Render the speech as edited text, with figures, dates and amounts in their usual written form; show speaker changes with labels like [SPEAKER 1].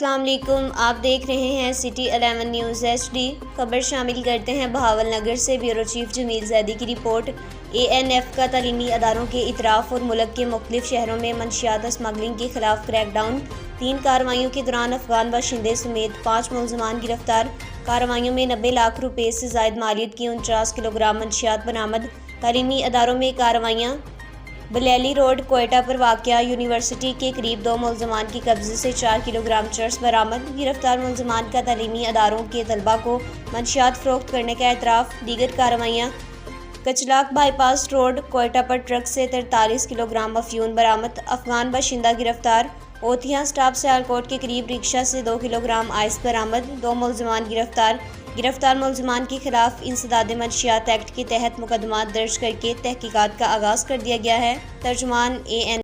[SPEAKER 1] السلام علیکم، آپ دیکھ رہے ہیں سٹی 11 نیوز HD۔ خبر شامل کرتے ہیں بہاول نگر سے۔ بیورو چیف جمیل زیدی کی رپورٹ۔ ANF کا تعلیمی اداروں کے اطراف اور ملک کے مختلف شہروں میں منشیات اسمگلنگ کے خلاف کریک ڈاؤن۔ 3 کارروائیوں کے دوران افغان باشندے سمیت 5 ملزمان گرفتار۔ کارروائیوں میں 90 لاکھ روپے سے زائد مالیت کی 49 کلو گرام منشیات برآمد۔ تعلیمی اداروں میں کارروائیاں۔ بلیلی روڈ، کوئٹہ پر واقع یونیورسٹی کے قریب 2 ملزمان کے قبضے سے 4 کلو گرام چرس برآمد۔ گرفتار ملزمان کا تعلیمی اداروں کے طلباء کو منشیات فروخت کرنے کا اعتراف۔ دیگر کارروائیاں: Kuchlak bypass road, Quetta پر ٹرک سے 43 کلو گرام افیون برآمد۔ افغان باشندہ گرفتار۔ اوتھیاں سٹاپ سیالکوٹ کے قریب رکشہ سے 2 کلو گرام آئس برآمد۔ 2 ملزمان گرفتار۔ گرفتار ملزمان کے خلاف انسداد منشیات ایکٹ کے تحت مقدمات درج کرکے تحقیقات کا آغاز کر دیا گیا ہے۔ ترجمان AN